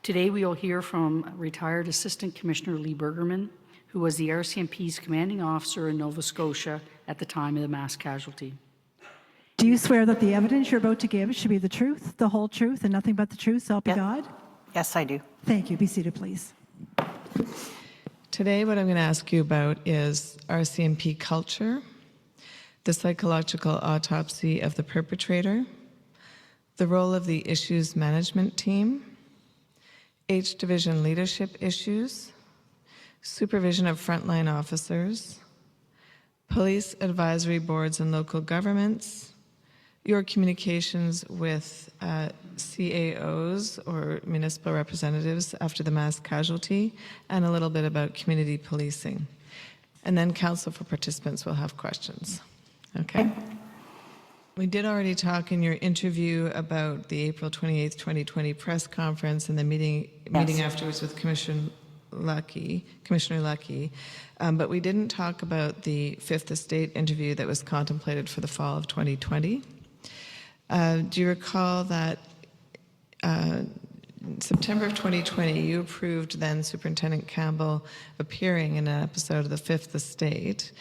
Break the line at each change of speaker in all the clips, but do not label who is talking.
Today we will hear from retired Assistant Commissioner Lee Bergerman, who was the RCMP's commanding officer in Nova Scotia at the time of the mass casualty.
Do you swear that the evidence you're about to give should be the truth, the whole truth, and nothing but the truth, so help you God?
Yes, I do.
Thank you. Be seated, please.
Today, what I'm going to ask you about is RCMP culture, the psychological autopsy of the perpetrator, the role of the issues management team, H Division leadership issues, supervision of frontline officers, police advisory boards and local governments, your communications with CAOs or municipal representatives after the mass casualty, and a little bit about community policing. And then council for participants will have questions. Okay? We did already talk in your interview about the April 28th, 2020 press conference and the meeting afterwards with Commissioner Leckie, but we didn't talk about the Fifth Estate interview that was contemplated for the fall of 2020. Do you recall that September of 2020, you approved then Superintendent Campbell appearing in an episode of the Fifth Estate,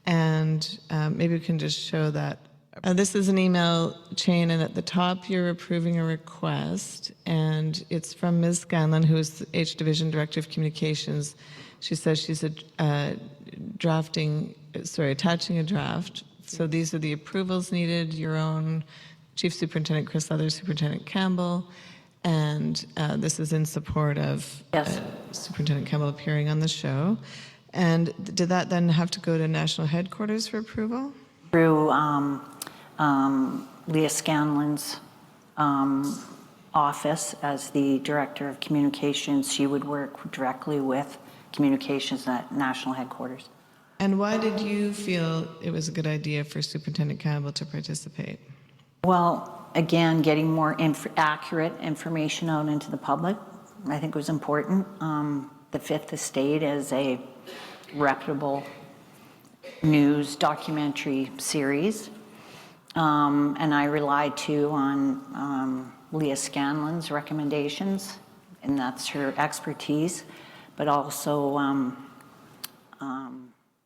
and maybe we can just show that. This is an email chain, and at the top you're approving a request, and it's from Ms. Scanlon, who is the H Division Director of Communications. She says she's attaching a draft. So these are the approvals needed, your own Chief Superintendent Chris Leather, Superintendent Campbell, and this is in support of Superintendent Campbell appearing on the show. And did that then have to go to national headquarters for approval?
Through Leah Scanlon's office as the Director of Communications, she would work directly with communications at national headquarters.
And why did you feel it was a good idea for Superintendent Campbell to participate?
Well, again, getting more accurate information out into the public, I think was important. The Fifth Estate is a reputable news documentary series, and I relied too on Leah Scanlon's recommendations, and that's her expertise, but also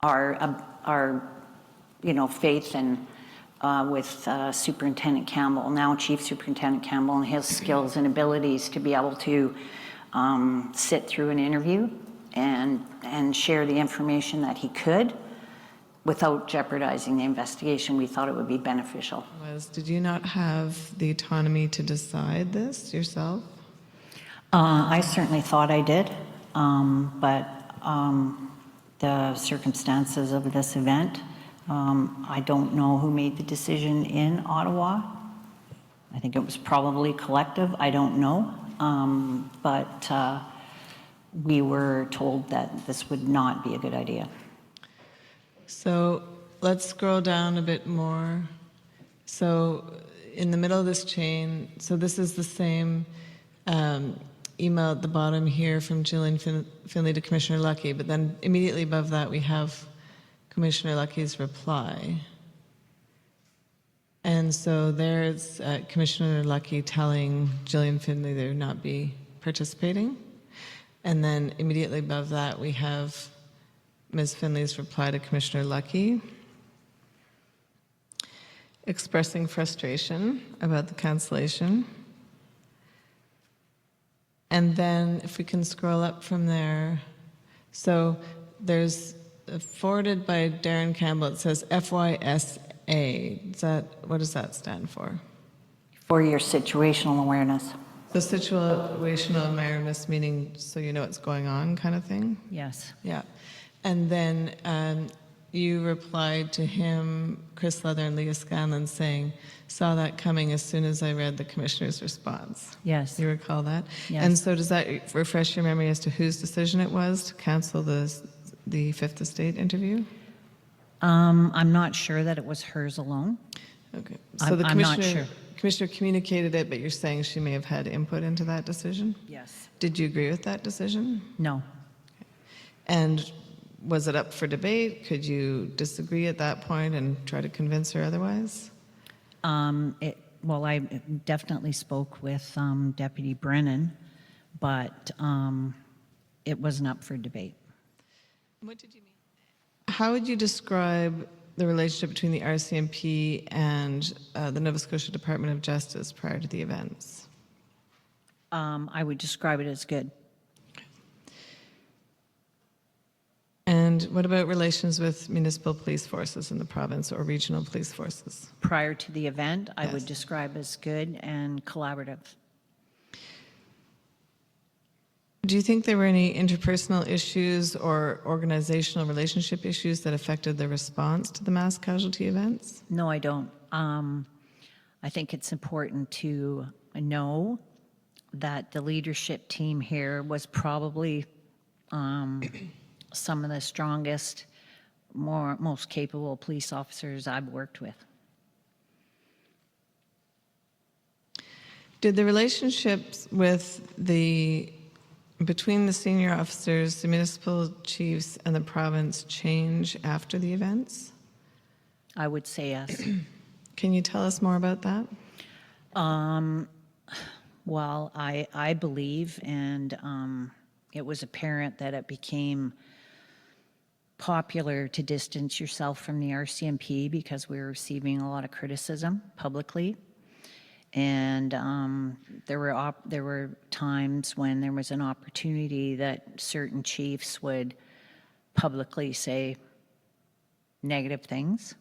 our faith in with Superintendent Campbell, now Chief Superintendent Campbell, and his skills and abilities to be able to sit through an interview and share the information that he could without jeopardizing the investigation. We thought it would be beneficial.
Did you not have the autonomy to decide this yourself?
I certainly thought I did, but the circumstances of this event, I don't know who made the decision in Ottawa. I think it was probably collective, I don't know. But we were told that this would not be a good idea. So let's scroll down a bit more. So in the middle of this chain, so this is the same email at the bottom here from Gillian Finlay to Commissioner Leckie, but then immediately above that we have Commissioner Leckie's reply. And so there's Commissioner Leckie telling Gillian Finlay they would not be participating. And then immediately above that we have Ms. Finlay's reply to Commissioner Leckie, expressing frustration about the cancellation. And then if we can scroll up from there, so there's forwarded by Darren Campbell, it says FYSA. What does that stand for? For your situational awareness.
So situational awareness meaning so you know what's going on kind of thing?
Yes.
Yeah. And then you replied to him, Chris Leather and Leah Scanlon, saying, saw that coming as soon as I read the commissioner's response.
Yes.
You recall that?
Yes.
And so does that refresh your memory as to whose decision it was to cancel the Fifth Estate interview?
I'm not sure that it was hers alone.
Okay. So the
I'm not sure.
Commissioner communicated it, but you're saying she may have had input into that decision?
Yes.
Did you agree with that decision?
No.
Okay. And was it up for debate? Could you disagree at that point and try to convince her otherwise?
Well, I definitely spoke with Deputy Brennan, but it wasn't up for debate.
What did you mean? How would you describe the relationship between the RCMP and the Nova Scotia Department of Justice prior to the events?
I would describe it as good.
And what about relations with municipal police forces in the province or regional police forces?
Prior to the event, I
Yes.
would describe as good and collaborative.
Do you think there were any interpersonal issues or organizational relationship issues that affected the response to the mass casualty events?
No, I don't. I think it's important to know that the leadership team here was probably some of the strongest, most capable police officers I've worked with.
Did the relationships between the senior officers, the municipal chiefs, and the province change after the events?
I would say yes.
Can you tell us more about that?
Well, I believe, and it was apparent that it became popular to distance yourself from the RCMP because we were receiving a lot of criticism publicly. And there were times when there was an opportunity that certain chiefs would publicly say negative things.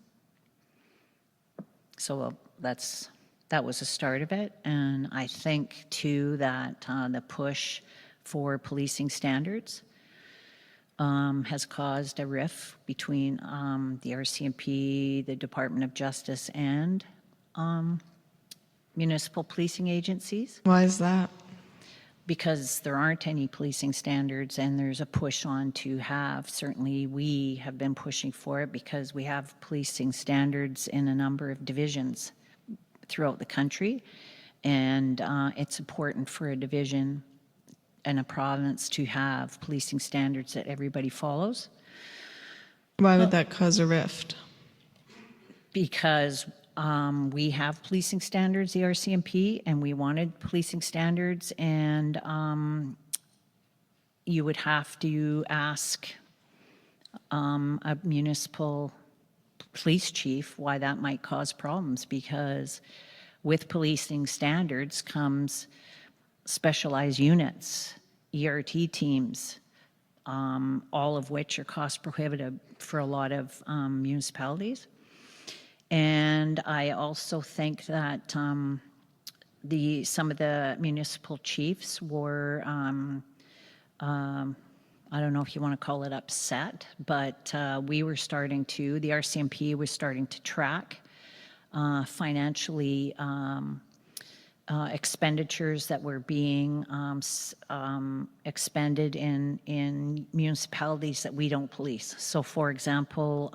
So that was the start of it. And I think too that the push for policing standards has caused a rift between the RCMP, the Department of Justice, and municipal policing agencies,
Why is that?
because there aren't any policing standards and there's a push on to have. Certainly we have been pushing for it because we have policing standards in a number of divisions throughout the country, and it's important for a division and a province to have policing standards that everybody follows,
Why would that cause a rift?
because we have policing standards, the RCMP, and we wanted policing standards, and you would have to ask a municipal police chief why that might cause problems, because with policing standards comes specialized units, ERT teams, all of which are cost prohibitive for a lot of municipalities. And I also think that some of the municipal chiefs were, I don't know if you want to call it upset, but we were starting to, the RCMP was starting to track financially expenditures that were being expended in municipalities that we don't police. So for example,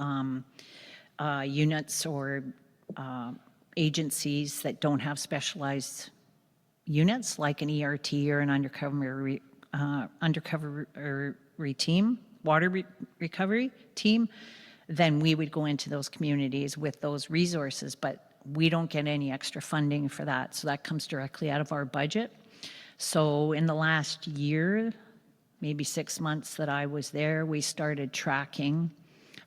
units or agencies that don't have specialized units like an ERT or an undercover team, water recovery team, then we would go into those communities with those resources, but we don't get any extra funding for that. So that comes directly out of our budget. So in the last year, maybe 6 months that I was there, we started tracking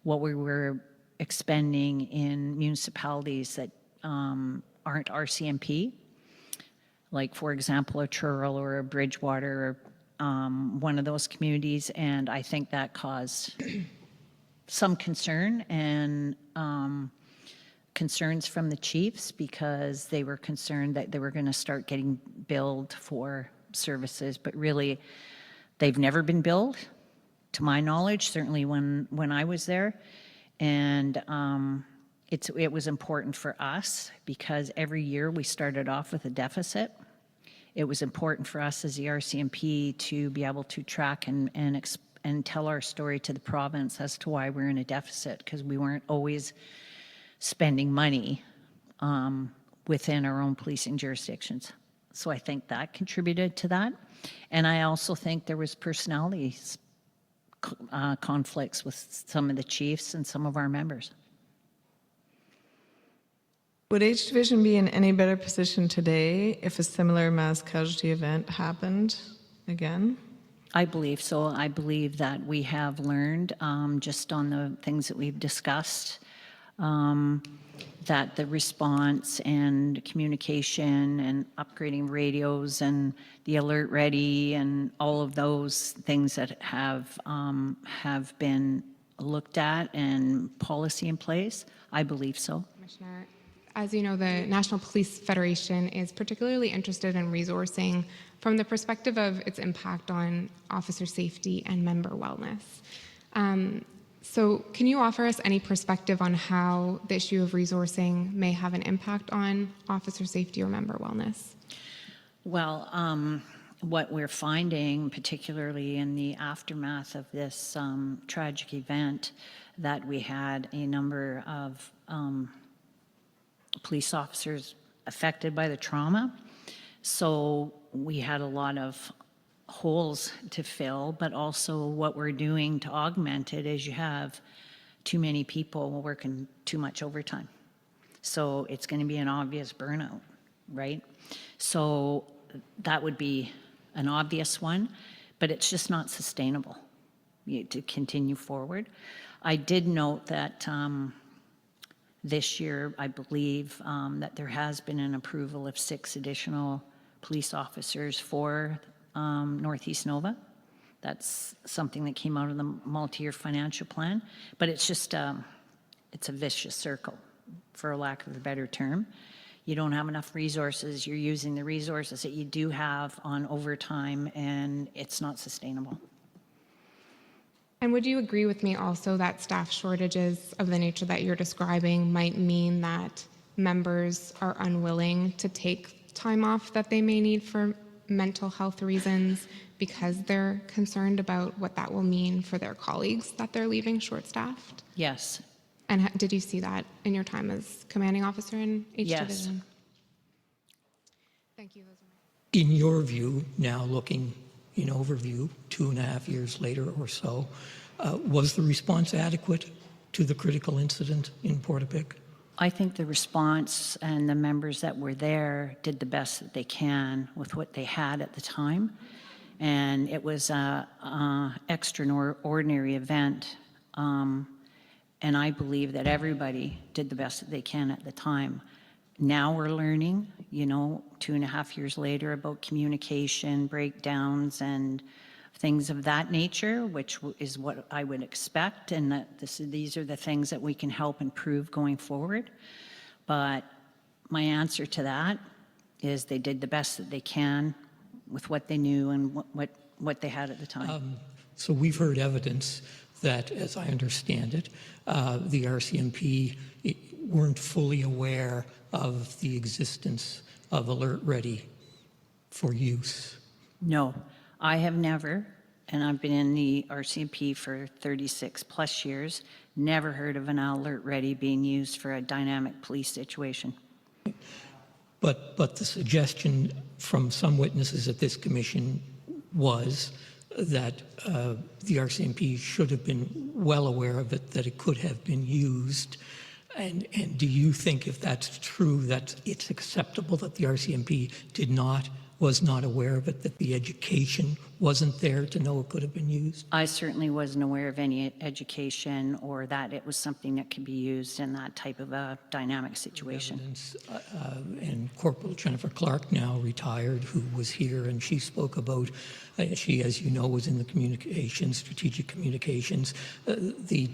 what we were expending in municipalities that aren't RCMP, like for example a Truro or a Bridgewater or one of those communities, and I think that caused some concern and concerns from the chiefs, because they were concerned that they were going to start getting billed for services, but really they've never been billed to my knowledge, certainly when I was there. And it was important for us because every year we started off with a deficit. It was important for us as the RCMP to be able to track and tell our story to the province as to why we're in a deficit, because we weren't always spending money within our own policing jurisdictions. So I think that contributed to that. And I also think there was personalities conflicts with some of the chiefs and some of our members.
Would H Division be in any better position today if a similar mass casualty event happened again?
I believe so. I believe that we have learned, just on the things that we've discussed, that the response and communication and upgrading radios and the AlertReady and all of those things that have been looked at and policy in place, I believe so.
Commissioner, as you know, the National Police Federation is particularly interested in resourcing from the perspective of its impact on officer safety and member wellness. So can you offer us any perspective on how the issue of resourcing may have an impact on officer safety or member wellness?
Well, what we're finding, particularly in the aftermath of this tragic event, that we had a number of police officers affected by the trauma. So we had a lot of holes to fill, but also what we're doing to augment it is you have too many people working too much overtime. So it's going to be an obvious burnout, right? So that would be an obvious one, but it's just not sustainable to continue forward. I did note that this year, I believe that there has been an approval of 6 additional police officers for Northeast Nova. That's something that came out of the multi-year financial plan, but it's just, it's a vicious circle, for a lack of a better term. You don't have enough resources, you're using the resources that you do have on overtime, and it's not sustainable.
And would you agree with me also that staff shortages of the nature that you're describing might mean that members are unwilling to take time off that they may need for mental health reasons because they're concerned about what that will mean for their colleagues that they're leaving short-staffed?
Yes.
And did you see that in your time as commanding officer in H
Yes.
Division? Thank you.
In your view, now looking in overview, 2.5 years later or so, was the response adequate to the critical incident in Portapique?
I think the response and the members that were there did the best that they can with what they had at the time. And it was an extraordinary event. And I believe that everybody did the best that they can at the time. Now we're learning, 2.5 years later, about communication breakdowns and things of that nature, which is what I would expect, and that these are the things that we can help improve going forward. But my answer to that is they did the best that they can with what they knew and what they had at the time.
So we've heard evidence that, as I understand it, the RCMP weren't fully aware of the existence of AlertReady for use.
No, I have never, and I've been in the RCMP for 36 plus years, never heard of an AlertReady being used for a dynamic police situation.
But the suggestion from some witnesses at this commission was that the RCMP should have been well aware of it, that it could have been used. And do you think, if that's true, that it's acceptable that the RCMP was not aware of it, that the education wasn't there to know it could have been used?
I certainly wasn't aware of any education or that it was something that could be used in that type of a dynamic situation.
Evidence, and Corporal Jennifer Clark, now retired, who was here, and she spoke about, she, as you know, was in the communications, strategic communications, the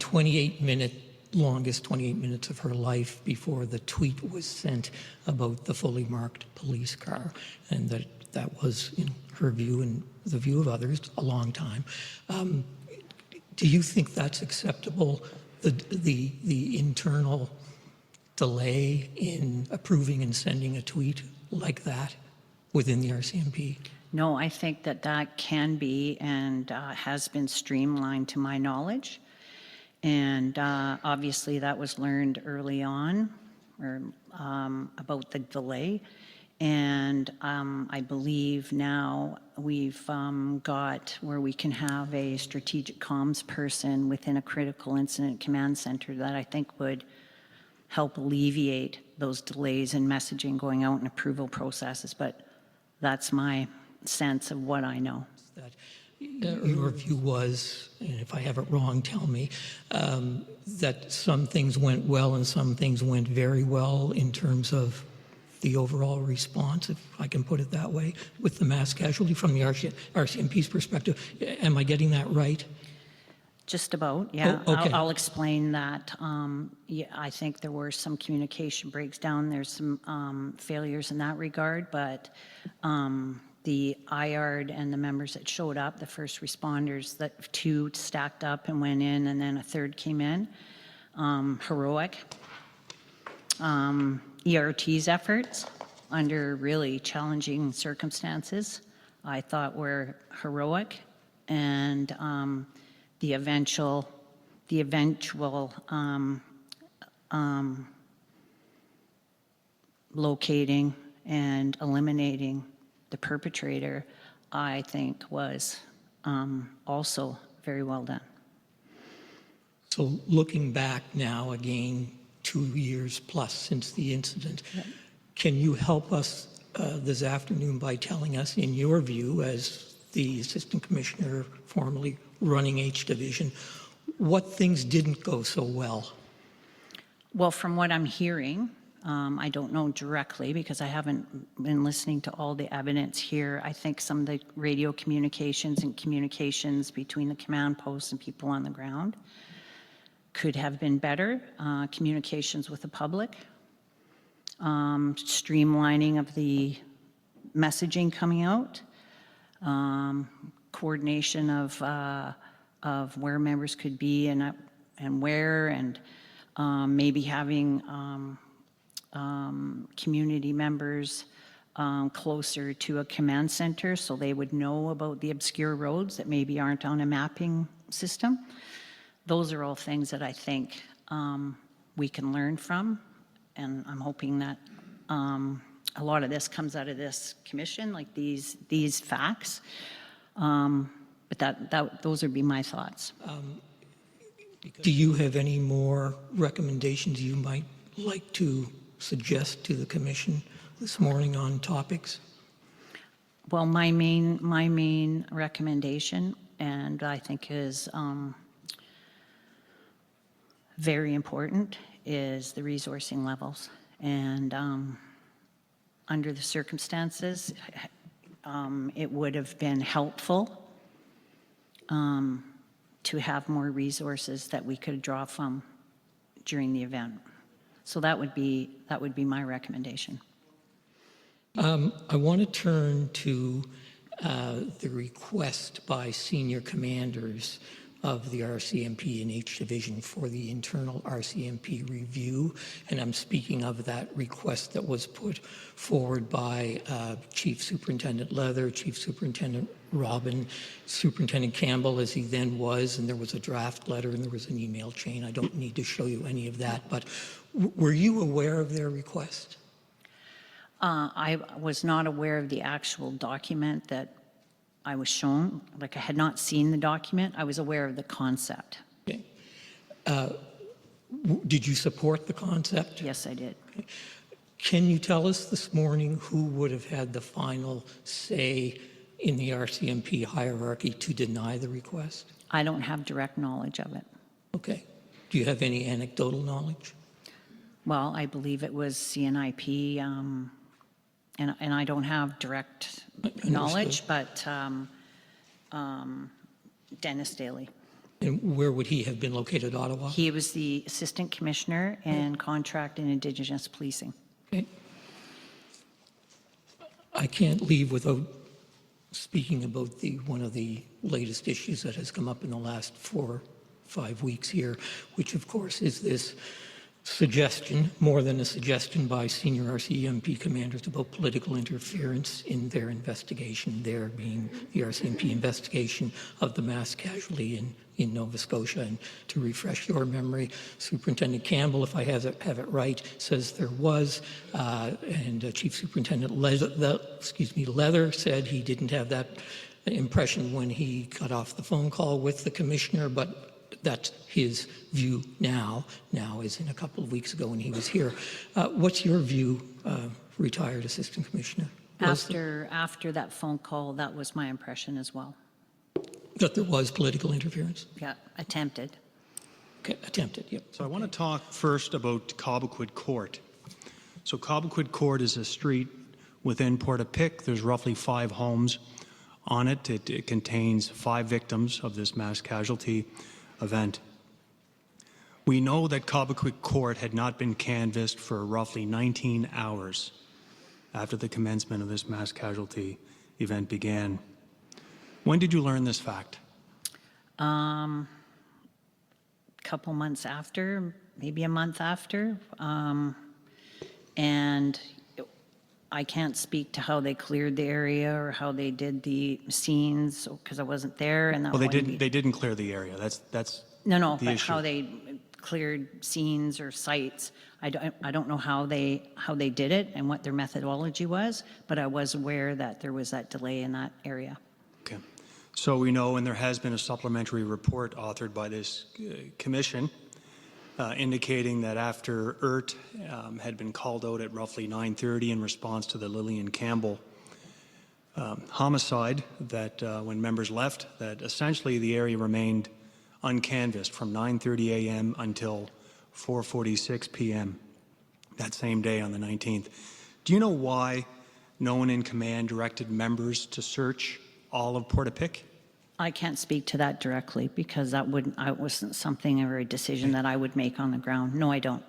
longest 28 minutes of her life before the tweet was sent about the fully marked police car, and that was, in her view and the view of others, a long time. Do you think that's acceptable, the internal delay in approving and sending a tweet like that within the RCMP?
No, I think that can be and has been streamlined to my knowledge. And obviously that was learned early on about the delay. And I believe now we've got where we can have a strategic comms person within a critical incident command center that I think would help alleviate those delays in messaging going out and approval processes. But that's my sense of what I know.
That your view was, and if I have it wrong, tell me, that some things went well and some things went very well in terms of the overall response, if I can put it that way, with the mass casualty from the RCMP's perspective. Am I getting that right?
Just about, yeah.
Oh, okay.
I'll explain that. Yeah, I think there were some communication breaks down. There's some failures in that regard, but the IARD and the members that showed up, the first responders, that 2 stacked up and went in, and then a 3rd came in. Heroic. ERT's efforts under really challenging circumstances, I thought were heroic, and the eventual locating and eliminating the perpetrator, I think was also very well done.
So looking back now, again, 2 years plus since the incident, can you help us this afternoon by telling us, in your view, as the Assistant Commissioner formerly running H Division, what things didn't go so well?
Well, from what I'm hearing, I don't know directly because I haven't been listening to all the evidence here. I think some of the radio communications and communications between the command posts and people on the ground could have been better. Communications with the public, streamlining of the messaging coming out, coordination of where members could be and where, and maybe having community members closer to a command center so they would know about the obscure roads that maybe aren't on a mapping system. Those are all things that I think we can learn from, and I'm hoping that a lot of this comes out of this commission, like these facts. But those would be my thoughts.
Do you have any more recommendations you might like to suggest to the commission this morning on topics?
Well, my main recommendation, and I think is very important, is the resourcing levels. And under the circumstances, it would have been helpful to have more resources that we could draw from during the event. So that would be my recommendation.
I want to turn to the request by senior commanders of the RCMP and H Division for the internal RCMP review, and I'm speaking of that request that was put forward by Chief Superintendent Leather, Chief Superintendent Robin, Superintendent Campbell as he then was, and there was a draft letter and there was an email chain. I don't need to show you any of that, but were you aware of their request?
I was not aware of the actual document that I was shown. Like, I had not seen the document. I was aware of the concept.
Okay. Did you support the concept?
Yes, I did.
Okay. Can you tell us this morning who would have had the final say in the RCMP hierarchy to deny the request?
I don't have direct knowledge of it.
Okay. Do you have any anecdotal knowledge?
Well, I believe it was CNIP, and I don't have direct knowledge, but Dennis Daly.
And where would he have been located, Ottawa?
He was the Assistant Commissioner in Contract and Indigenous Policing.
Okay. I can't leave without speaking about one of the latest issues that has come up in the last 4 or 5 weeks here, which of course is this suggestion, more than a suggestion, by senior RCMP commanders about political interference in their investigation, there being the RCMP investigation of the mass casualty in Nova Scotia. And to refresh your memory, Superintendent Campbell, if I have it right, says there was, and Chief Superintendent Leather said he didn't have that impression when he got off the phone call with the commissioner, but that's his view now as in a couple of weeks ago when he was here. What's your view, retired Assistant Commissioner?
After that phone call, that was my impression as well.
That there was political interference?
Yeah, attempted.
Okay, attempted, yep.
So I want to talk first about Cobequid Court. So Cobequid Court is a street within Portapique. There's roughly 5 homes on it. It contains 5 victims of this mass casualty event. We know that Cobequid Court had not been canvassed for roughly 19 hours after the commencement of this mass casualty event began. When did you learn this fact?
Couple months after, maybe a month after. And I can't speak to how they cleared the area or how they did the scenes because I wasn't there. And that
Well,
wouldn't
they didn't clear the area. That's
No,
the
but
issue.
how they cleared scenes or sites. I don't know how they did it and what their methodology was, but I was aware that there was that delay in that area.
Okay. So we know, and there has been a supplementary report authored by this commission indicating that after 𝐸RT had been called out at roughly 9:30 in response to the Lillian Campbell homicide, that when members left, that essentially the area remained uncanvassed from 9:30 a.m. until 4:46 p.m. that same day on the 19th. Do you know why no one in command directed members to search all of Portapique?
I can't speak to that directly because that wasn't something or a decision that I would make on the ground. No, I don't.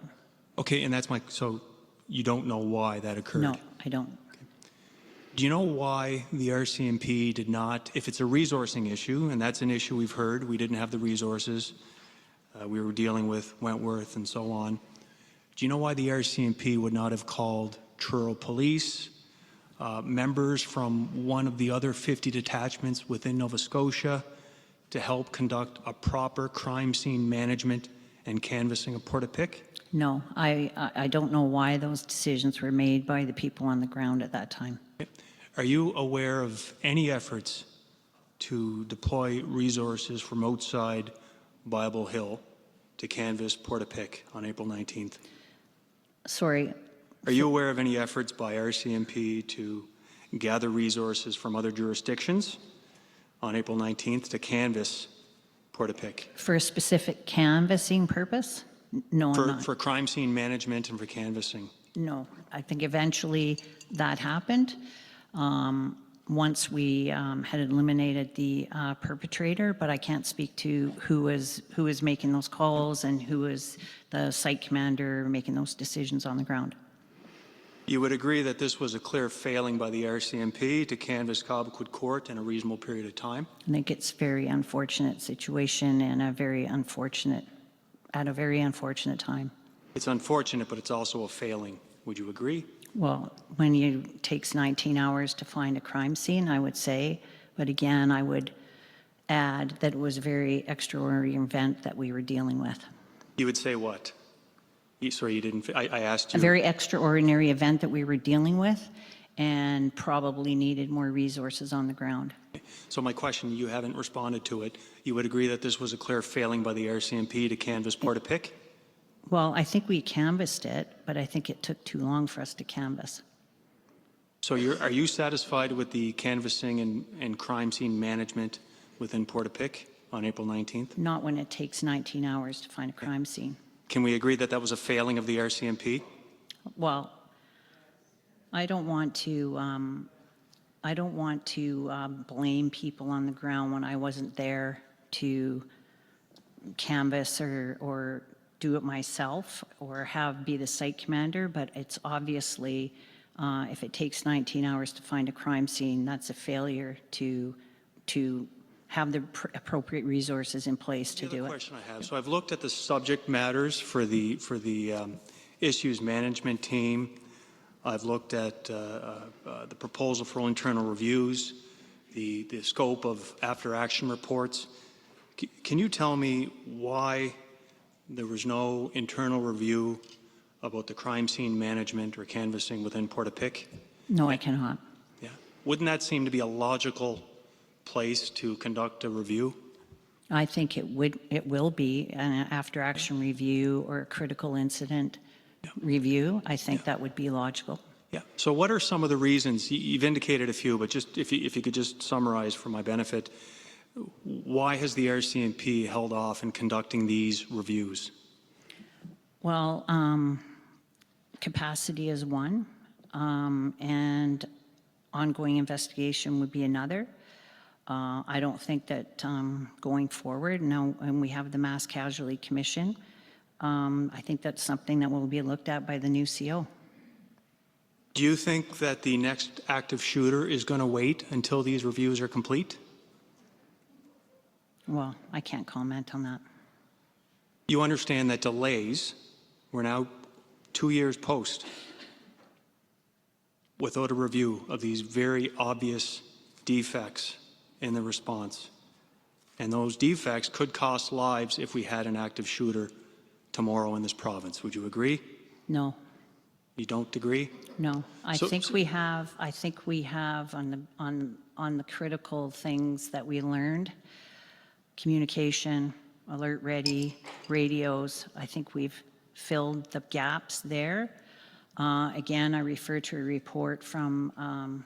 Okay, and so you don't know why that occurred?
No, I don't.
Do you know why the RCMP did not, if it's a resourcing issue, and that's an issue we've heard, we didn't have the resources, we were dealing with Wentworth and so on. Do you know why the RCMP would not have called Truro Police, members from one of the other 50 detachments within Nova Scotia to help conduct a proper crime scene management and canvassing of Portapique?
No, I don't know why those decisions were made by the people on the ground at that time.
Are you aware of any efforts to deploy resources from outside Bible Hill to canvass Portapique on April 19th?
Sorry.
Are you aware of any efforts by RCMP to gather resources from other jurisdictions on April 19th to canvass Portapique?
For a specific canvassing purpose? No, I'm not.
For crime scene management and for canvassing?
No, I think eventually that happened. Once we had eliminated the perpetrator, but I can't speak to who was making those calls and who was the site commander making those decisions on the ground.
You would agree that this was a clear failing by the RCMP to canvass Cobequid Court in a reasonable period of time?
I think it's a very unfortunate situation and at a very unfortunate time.
It's unfortunate, but it's also a failing. Would you agree?
Well, when it takes 19 hours to find a crime scene, I would say, but again, I would add that it was a very extraordinary event that we were dealing with.
You would say what? Sorry, you didn't. I asked you.
A very extraordinary event that we were dealing with and probably needed more resources on the ground.
So my question, you haven't responded to it. You would agree that this was a clear failing by the RCMP to canvass Portapique?
Well, I think we canvassed it, but I think it took too long for us to canvass.
So are you satisfied with the canvassing and crime scene management within Portapique on April 19th?
Not when it takes 19 hours to find a crime scene.
Can we agree that that was a failing of the RCMP?
Well, I don't want to blame people on the ground when I wasn't there to canvass or do it myself or be the site commander, but it's obviously, if it takes 19 hours to find a crime scene, that's a failure to have the appropriate resources in place to do
The
it.
other question I have, so I've looked at the subject matters for the issues management team. I've looked at the proposal for internal reviews, the scope of after action reports. Can you tell me why there was no internal review about the crime scene management or canvassing within Portapique?
No, I cannot.
Yeah. Wouldn't that seem to be a logical place to conduct a review?
I think it will be an after action review or a critical incident review. I think that would be logical.
Yeah. So what are some of the reasons, you've indicated a few, but just if you could just summarize for my benefit, why has the RCMP held off in conducting these reviews?
Well, capacity is one, and ongoing investigation would be another. I don't think that going forward, now, and we have the Mass Casualty Commission, I think that's something that will be looked at by the new CO.
Do you think that the next active shooter is going to wait until these reviews are complete?
Well, I can't comment on that.
You understand that delays, we're now 2 years post, without a review of these very obvious defects in the response. And those defects could cost lives if we had an active shooter tomorrow in this province. Would you agree?
No.
You don't agree?
No, I
So-
think we have on the critical things that we learned, communication, AlertReady, radios, I think we've filled the gaps there. Again, I refer to a report from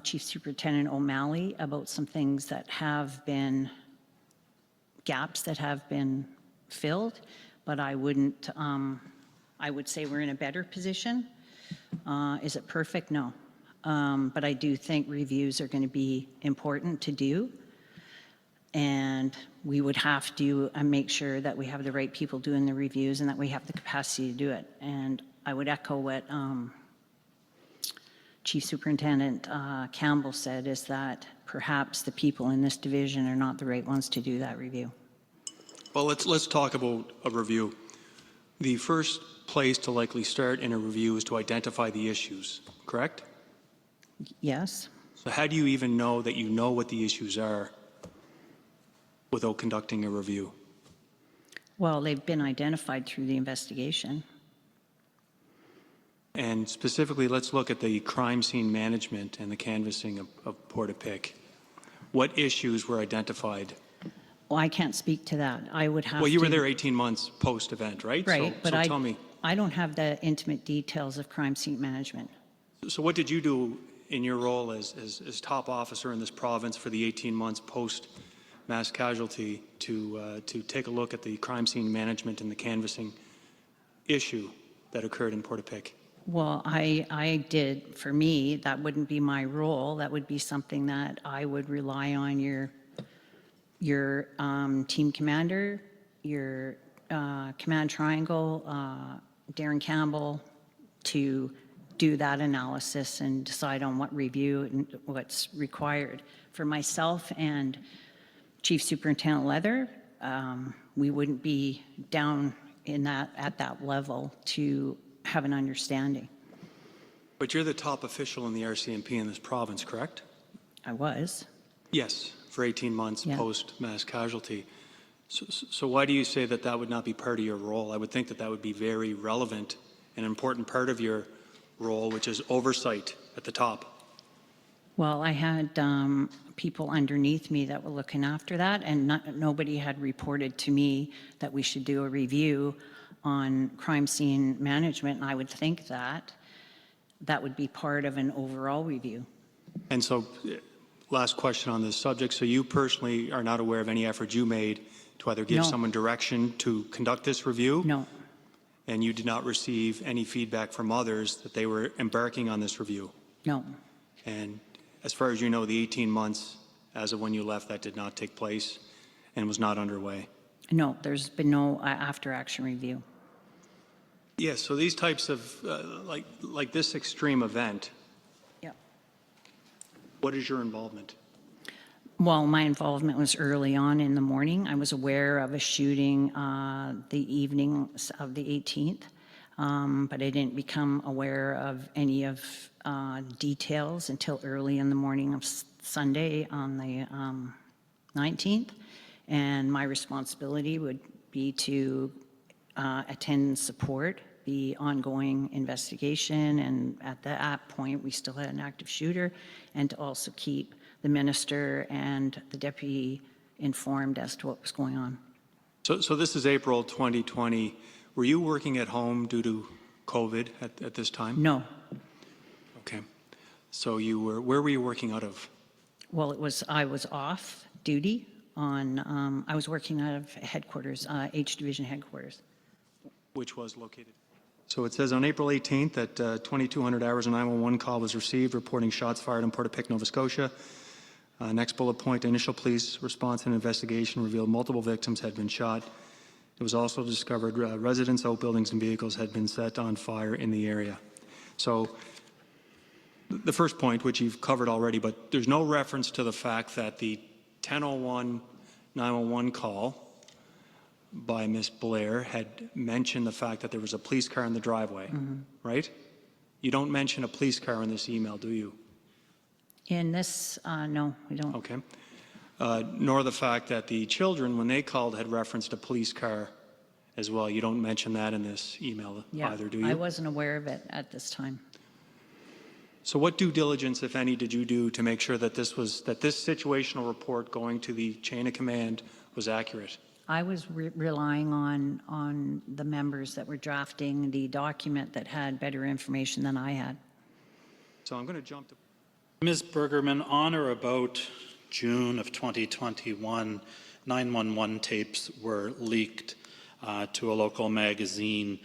Chief Superintendent O'Malley about some things that have been gaps that have been filled, but I wouldn't, I would say we're in a better position. Is it perfect? No. But I do think reviews are going to be important to do. And we would have to make sure that we have the right people doing the reviews and that we have the capacity to do it. And I would echo what Chief Superintendent Campbell said, is that perhaps the people in this division are not the right ones to do that review.
Well, let's talk about a review. The first place to likely start in a review is to identify the issues, correct?
Yes?
So how do you even know that you know what the issues are without conducting a review?
Well, they've been identified through the investigation.
And specifically, let's look at the crime scene management and the canvassing of Port-a-Pic. What issues were identified?
Well, I can't speak to that. I would have to...
Well, you were there 18 months post-event, right?
Right, but
so tell me.
I don't have the intimate details of crime scene management.
So what did you do in your role as top officer in this province for the 18 months post-mass casualty to take a look at the crime scene management and the canvassing issue that occurred in Port-a-Pic?
Well, I did, for me, that wouldn't be my role. That would be something that I would rely on your team commander, your command triangle, Darren Campbell, to do that analysis and decide on what review and what's required. For myself and Chief Superintendent Leather, we wouldn't be down in that at that level to have an understanding.
But you're the top official in the RCMP in this province, correct?
I was.
Yes, for 18 months
Yeah.
post-mass casualty. So why do you say that that would not be part of your role? I would think that that would be very relevant, an important part of your role, which is oversight at the top.
Well, I had people underneath me that were looking after that, and nobody had reported to me that we should do a review on crime scene management, and I would think that that would be part of an overall review.
And so, last question on this subject. So you personally are not aware of any effort you made to either give
No.
someone direction to conduct this review?
No,
And you did not receive any feedback from others that they were embarking on this review?
no,
And as far as you know, the 18 months as of when you left, that did not take place and was not underway?
no, there's been no after-action review.
Yes, so these types of, like this extreme event,
Yeah.
what is your involvement?
Well, my involvement was early on in the morning. I was aware of a shooting the evening of the 18th, but I didn't become aware of any of details until early in the morning of Sunday on the 19th. And my responsibility would be to attend and support the ongoing investigation, and at that point, we still had an active shooter, and to also keep the minister and the deputy informed as to what was going on.
So this is April 2020. Were you working at home due to COVID at this time?
No.
Okay. So where were you working out of?
Well, I was off duty on, I was working out of headquarters, H Division headquarters.
Which was located? So it says on April 18th that 2200 hours a 911 call was received reporting shots fired in Portapique, Nova Scotia. Next bullet point, initial police response and investigation revealed multiple victims had been shot. It was also discovered residents, outbuildings, and vehicles had been set on fire in the area. So the first point, which you've covered already, but there's no reference to the fact that the 1001 911 call by Ms. Blair had mentioned the fact that there was a police car in the driveway, right? You don't mention a police car in this email, do you?
In this, no, we don't.
Okay. Nor the fact that the children, when they called, had referenced a police car as well. You don't mention that in this email either, do you?
I wasn't aware of it at this time.
So what due diligence, if any, did you do to make sure that this situational report going to the chain of command was accurate?
I was relying on the members that were drafting the document that had better information than I had.
So I'm going to jump to...
Ms. Bergerman, on or about June of 2021, 911 tapes were leaked to a local magazine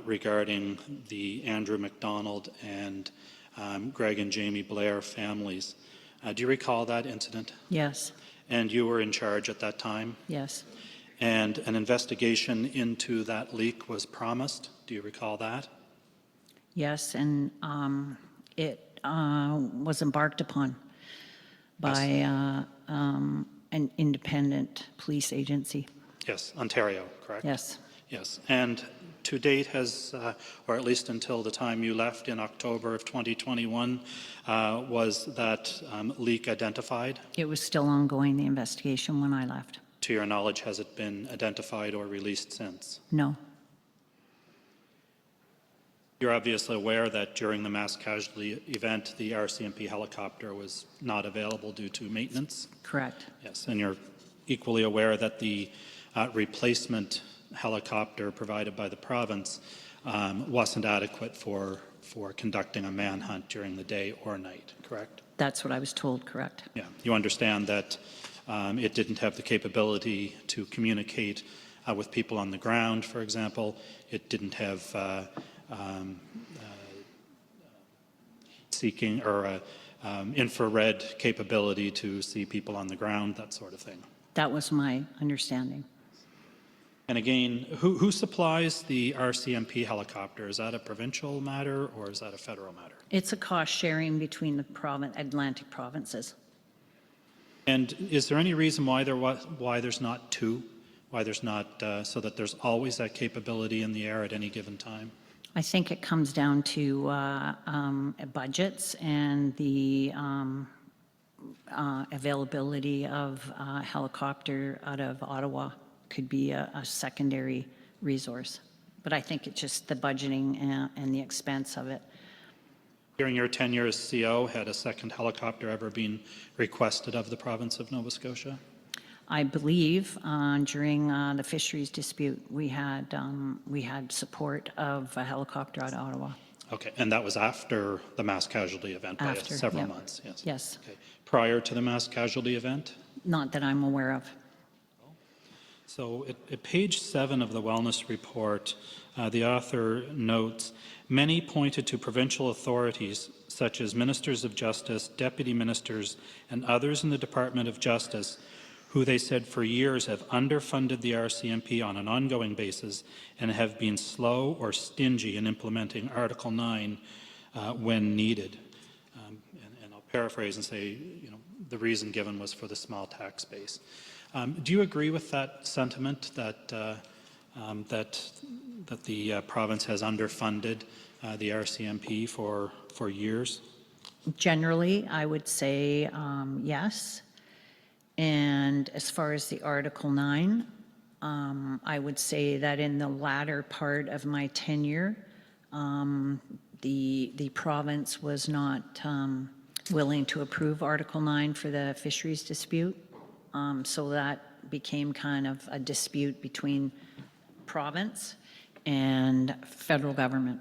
regarding the Andrew McDonald and Greg and Jamie Blair families. Do you recall that incident?
Yes,
And you were in charge at that time?
yes,
And an investigation into that leak was promised. Do you recall that?
yes, and it was embarked upon by an independent police agency.
Yes, Ontario, correct?
Yes,
Yes. And to date has, or at least until the time you left in October of 2021, was that leak identified?
it was still ongoing, the investigation, when I left.
To your knowledge, has it been identified or released since?
No,
You're obviously aware that during the mass casualty event, the RCMP helicopter was not available due to maintenance?
correct.
Yes, and you're equally aware that the replacement helicopter provided by the province wasn't adequate for conducting a manhunt during the day or night, correct?
That's what I was told, correct.
Yeah, you understand that it didn't have the capability to communicate with people on the ground, for example. It didn't have seeking or infrared capability to see people on the ground, that sort of thing.
That was my understanding.
And again, who supplies the RCMP helicopter? Is that a provincial matter or is that a federal matter?
It's a cost sharing between the Atlantic provinces.
And is there any reason why there's not two? Why there's not, so that there's always that capability in the air at any given time?
I think it comes down to budgets and the availability of a helicopter out of Ottawa could be a secondary resource. But I think it's just the budgeting and the expense of it.
During your tenure as CO, had a second helicopter ever been requested of the province of Nova Scotia?
I believe during the fisheries dispute, we had support of a helicopter out of Ottawa.
Okay, and that was after the mass casualty event by
After,
several
yep.
months? Yes.
Yes,
Okay. Prior to the mass casualty event?
not that I'm aware of.
So at page 7 of the wellness report, the author notes, many pointed to provincial authorities such as ministers of justice, deputy ministers, and others in the Department of Justice who they said for years have underfunded the RCMP on an ongoing basis and have been slow or stingy in implementing Article 9 when needed. And I'll paraphrase and say, the reason given was for the small tax base. Do you agree with that sentiment that the province has underfunded the RCMP for years?
Generally, I would say yes. And as far as the Article 9, I would say that in the latter part of my tenure, the province was not willing to approve Article 9 for the fisheries dispute. So that became kind of a dispute between province and federal government.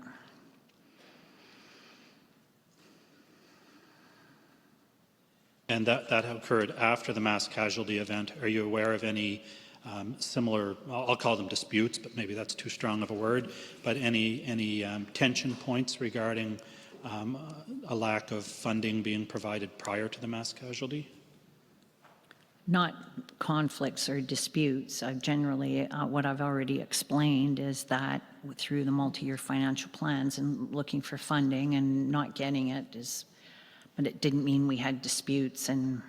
And that occurred after the mass casualty event. Are you aware of any similar, I'll call them disputes, but maybe that's too strong of a word, but any tension points regarding a lack of funding being provided prior to the mass casualty?
Not conflicts or disputes. Generally, what I've already explained is that through the multi-year financial plans and looking for funding and not getting it but it didn't mean we had disputes and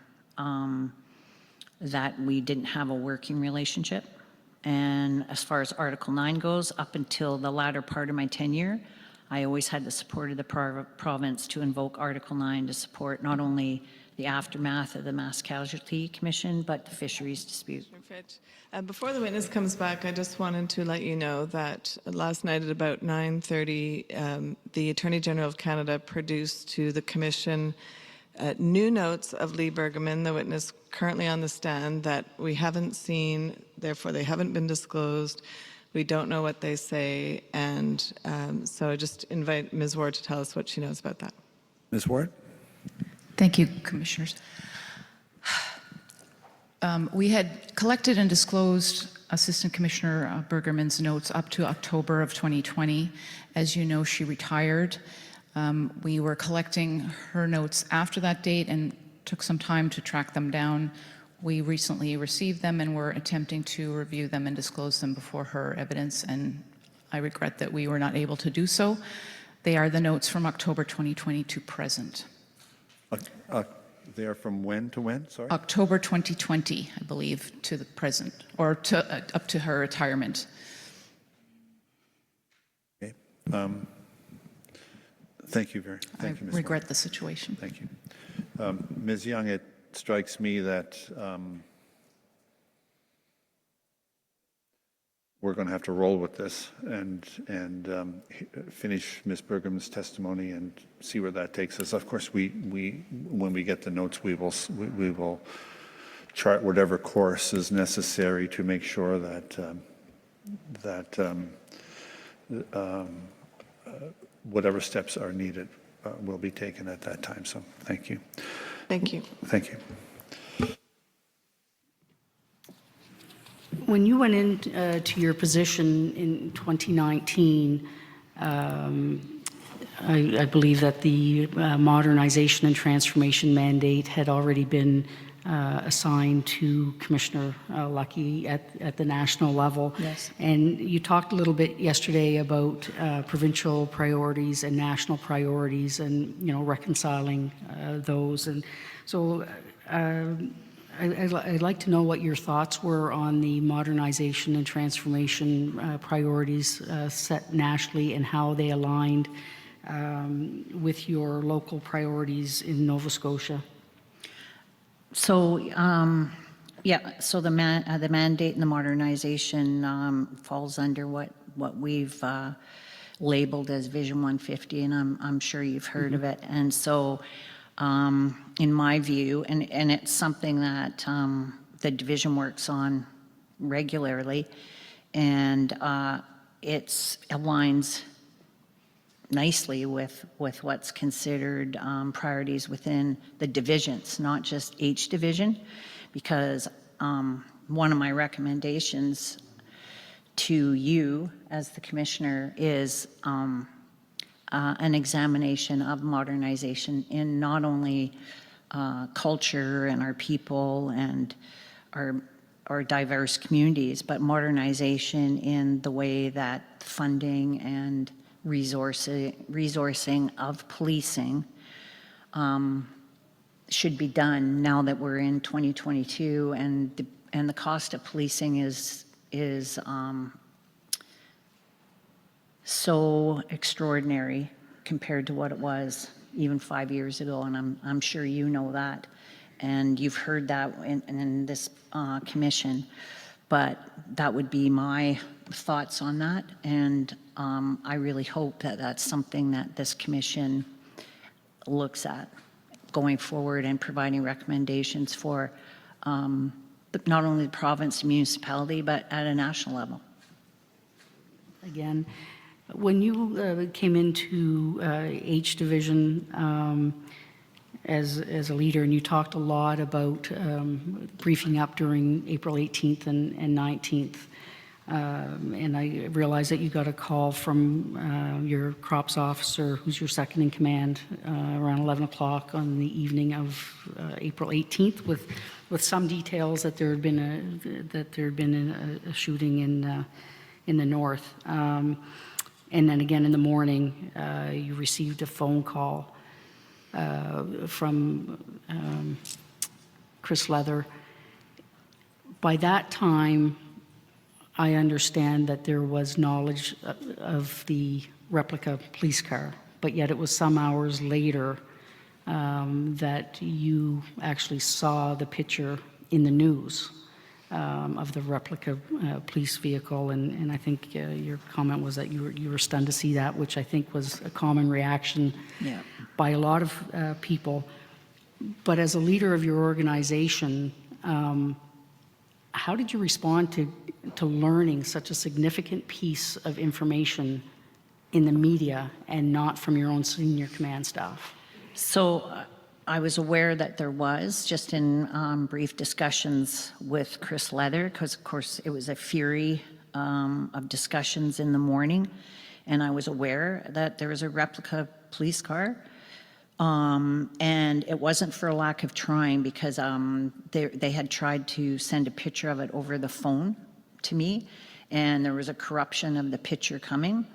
that we didn't have a working relationship. And as far as Article 9 goes, up until the latter part of my tenure, I always had the support of the province to invoke Article 9 to support not only the aftermath of the Mass Casualty Commission, but the fisheries dispute.
Before the witness comes back, I just wanted to let you know that last night at about 9:30, the Attorney General of Canada produced to the Commission new notes of Lee Bergerman, the witness currently on the stand, that we haven't seen, therefore they haven't been disclosed. We don't know what they say, and so I just invite Ms. Ward to tell us what she knows about that.
Ms. Ward?
Thank you, Commissioners. We had collected and disclosed Assistant Commissioner Bergerman's notes up to October of 2020. As you know, she retired. We were collecting her notes after that date and took some time to track them down. We recently received them and were attempting to review them and disclose them before her evidence, and I regret that we were not able to do so. They are the notes from October 2020 to present.
They are from when to when, sorry?
October 2020, I believe, to the present, or to, up to her retirement.
Okay. Thank you, Ms.
I
Ward.
regret the situation.
Thank you. Ms. Young, it strikes me that we're going to have to roll with this and finish Ms. Bergerman's testimony and see where that takes us. Of course, when we get the notes, we will chart whatever course is necessary to make sure that whatever steps are needed will be taken at that time. So, thank you.
Thank you.
Thank you.
When you went into your position in 2019, I believe that the modernization and transformation mandate had already been assigned to Commissioner Lucky at the national level.
Yes.
And you talked a little bit yesterday about provincial priorities and national priorities and, reconciling those. And so I'd like to know what your thoughts were on the modernization and transformation priorities set nationally and how they aligned with your local priorities in Nova Scotia.
So, so the mandate and the modernization falls under what we've labeled as Vision 150, and I'm sure you've heard of it. And so, in my view, and it's something that the division works on regularly, and it aligns nicely with what's considered priorities within the divisions, not just each division, because one of my recommendations to you as the commissioner is an examination of modernization in not only culture and our people and our diverse communities, but modernization in the way that funding and resourcing of policing should be done now that we're in 2022 and the cost of policing is so extraordinary compared to what it was even 5 years ago, and I'm sure you know that, and you've heard that in this commission, but that would be my thoughts on that, and I really hope that that's something that this commission looks at going forward and providing recommendations for not only the province and municipality, but at a national level.
Again, when you came into H Division, as a leader, and you talked a lot about briefing up during April 18th and 19th. And I realized that you got a call from your crops officer, who's your second in command, around 11 o'clock on the evening of April 18th, with some details that there had been a shooting in the north. And then again in the morning, you received a phone call from Chris Leather. By that time, I understand that there was knowledge of the replica police car, but yet it was some hours later that you actually saw the picture in the news of the replica police vehicle, and I think your comment was that you were stunned to see that, which I think was a common reaction by a lot of people. But as a leader of your organization, how did you respond to learning such a significant piece of information in the media and not from your own senior command staff?
So I was aware that there was, just in brief discussions with Chris Leather, because of course it was a fury of discussions in the morning, and I was aware that there was a replica police car. And it wasn't for a lack of trying, because they had tried to send a picture of it over the phone to me, and there was a corruption of the picture coming,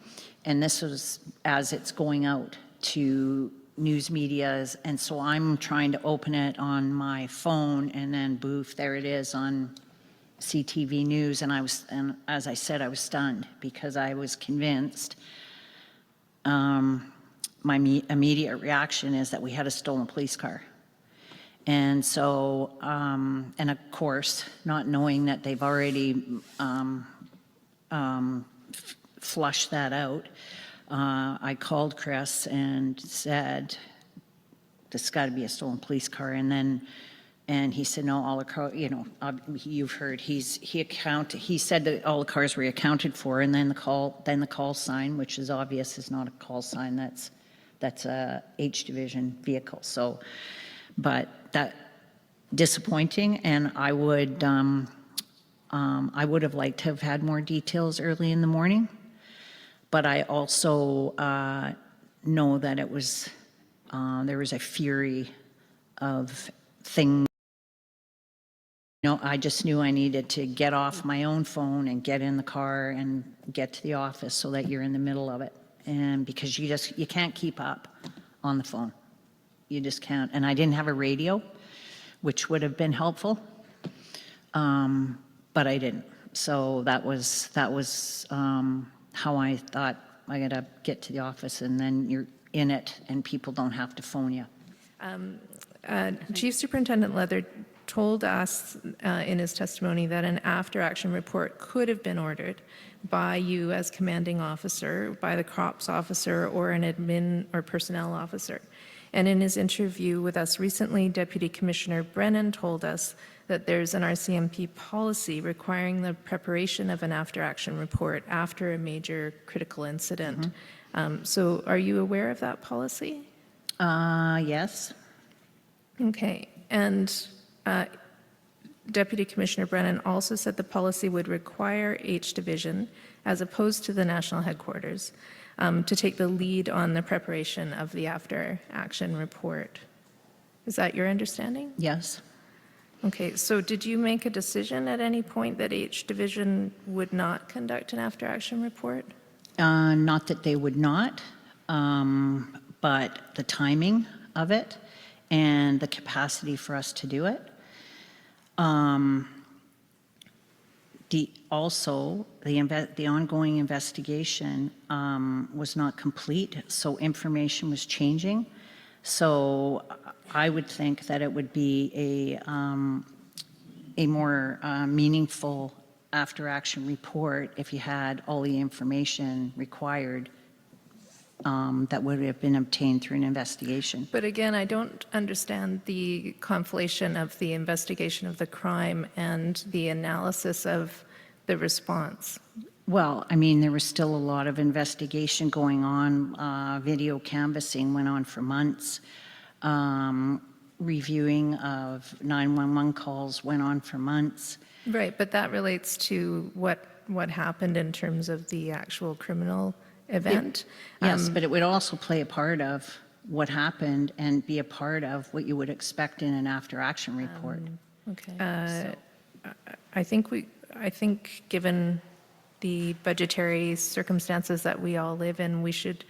and this was as it's going out to news medias, and so I'm trying to open it on my phone, and then boof, there it is on CTV News, and as I said, I was stunned, because I was convinced. My immediate reaction is that we had a stolen police car. And so, and of course, not knowing that they've already flushed that out, I called Chris and said, this has got to be a stolen police car. And he said, no, all the cars, you know, you've heard, he said that all the cars were accounted for, and then the call sign, which is obvious, is not a call sign, that's a H division vehicle. So, but that disappointing, and I would have liked to have had more details early in the morning, but I also know that it was there was a fury of things. You know, I just knew I needed to get off my own phone and get in the car and get to the office so that you're in the middle of it. And because you can't keep up on the phone. You just can't. And I didn't have a radio, which would have been helpful, but I didn't. So that was how I thought, I gotta get to the office, and then you're in it and people don't have to phone you.
Chief Superintendent Leather told us in his testimony that an after-action report could have been ordered by you as commanding officer, by the crops officer, or an admin or personnel officer. And in his interview with us recently, Deputy Commissioner Brennan told us that there's an RCMP policy requiring the preparation of an after-action report after a major critical incident. So are you aware of that policy?
Yes.
Okay. And Deputy Commissioner Brennan also said the policy would require H Division, as opposed to the national headquarters, to take the lead on the preparation of the after-action report. Is that your understanding?
Yes.
Okay, so did you make a decision at any point that H Division would not conduct an after-action report?
Not that they would not, but the timing of it and the capacity for us to do it. Also, the ongoing investigation was not complete, so information was changing. So I would think that it would be a more meaningful after-action report if you had all the information required that would have been obtained through an investigation.
But again, I don't understand the conflation of the investigation of the crime and the analysis of the response.
Well, I mean, there was still a lot of investigation going on. Video canvassing went on for months. reviewing of 911 calls went on for months.
Right, but that relates to what happened in terms of the actual criminal event.
Yes, but it would also play a part of what happened and be a part of what you would expect in an after-action report.
Okay. I think given the budgetary circumstances that we all live in, we should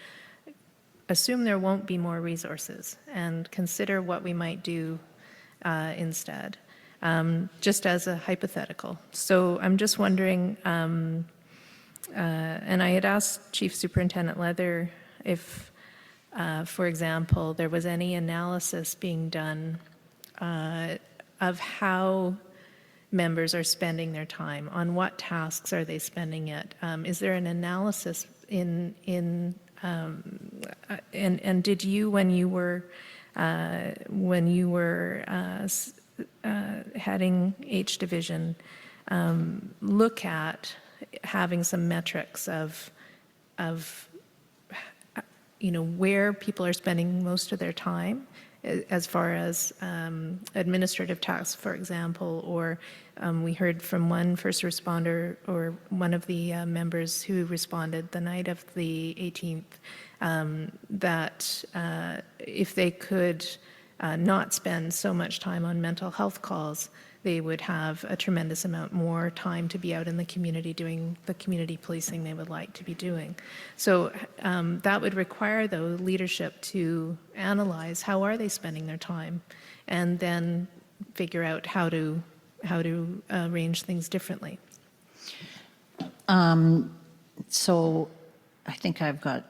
assume there won't be more resources and consider what we might do instead, just as a hypothetical. So I'm just wondering, and I had asked Chief Superintendent Leather if, for example, there was any analysis being done of how members are spending their time, on what tasks are they spending it. Is there an analysis and did you, when you were heading H Division, look at having some metrics of where people are spending most of their time, as far as administrative tasks, for example, or we heard from one first responder or one of the members who responded the night of the 18th, that if they could not spend so much time on mental health calls, they would have a tremendous amount more time to be out in the community doing the community policing they would like to be doing. So that would require, though, leadership to analyze how are they spending their time, and then figure out how to arrange things differently.
So I think I've got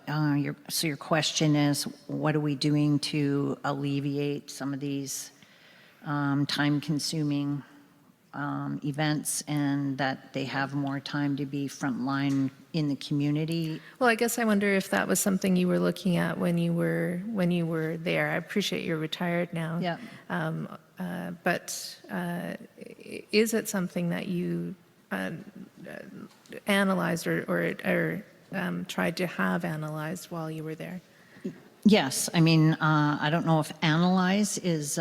your question is, what are we doing to alleviate some of these time-consuming events, and that they have more time to be frontline in the community?
Well, I guess I wonder if that was something you were looking at when you were there. I appreciate you're retired now.
Yeah.
But is it something that you analyzed or tried to have analyzed while you were there?
Yes. I mean, I don't know if analyze is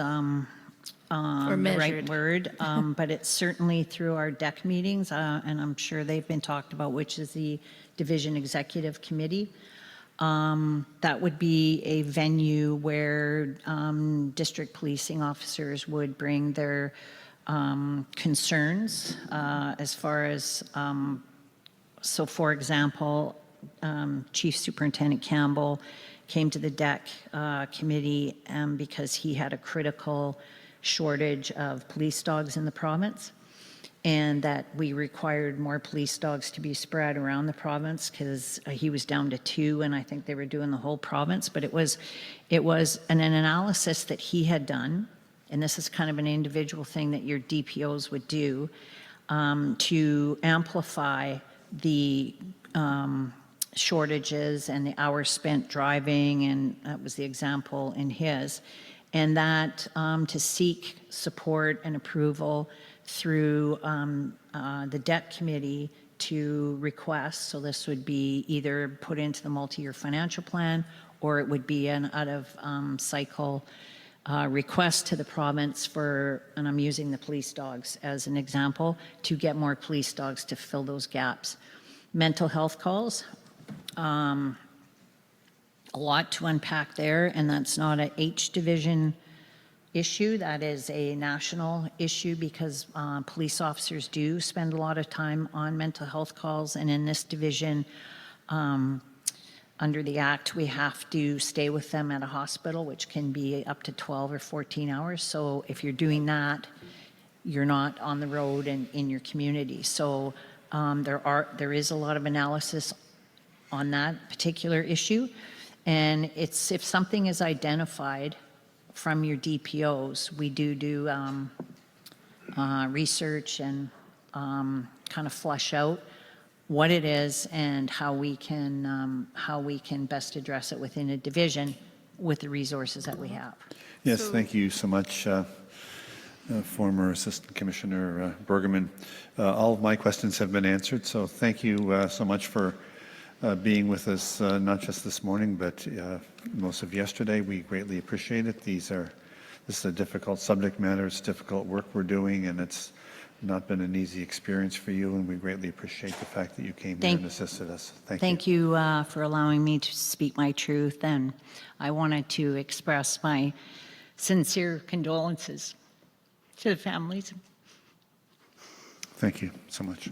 the right word, but it's certainly through our DEC meetings, and I'm sure they've been talked about, which is the Division Executive Committee. That would be a venue where district policing officers would bring their concerns as far as, so for example, Chief Superintendent Campbell came to the DEC committee because he had a critical shortage of police dogs in the province, and that we required more police dogs to be spread around the province, because he was down to 2, and I think they were doing the whole province. But it was an analysis that he had done, and this is kind of an individual thing that your DPOs would do, to amplify the shortages and the hours spent driving, and that was the example in his, and that to seek support and approval through the DEC committee to request. So this would be either put into the multi-year financial plan, or it would be an out-of-cycle request to the province for, and I'm using the police dogs as an example, to get more police dogs to fill those gaps. Mental health calls, a lot to unpack there, and that's not a H Division issue. That is a national issue, because police officers do spend a lot of time on mental health calls, and in this division, under the Act, we have to stay with them at a hospital, which can be up to 12 or 14 hours. So if you're doing that, you're not on the road and in your community. So there is a lot of analysis on that particular issue. And it's, if something is identified from your DPOs, we do research and kind of flush out what it is and how we can best address it within a division with the resources that we have.
Yes, thank you so much, former Assistant Commissioner Bergerman. All of my questions have been answered, so thank you so much for being with us, not just this morning, but most of yesterday. We greatly appreciate it. This is a difficult subject matter. It's difficult work we're doing, and it's not been an easy experience for you, and we greatly appreciate the fact that you came here and assisted us.
Thank you for allowing me to speak my truth, and I wanted to express my sincere condolences to the families.
Thank you so much.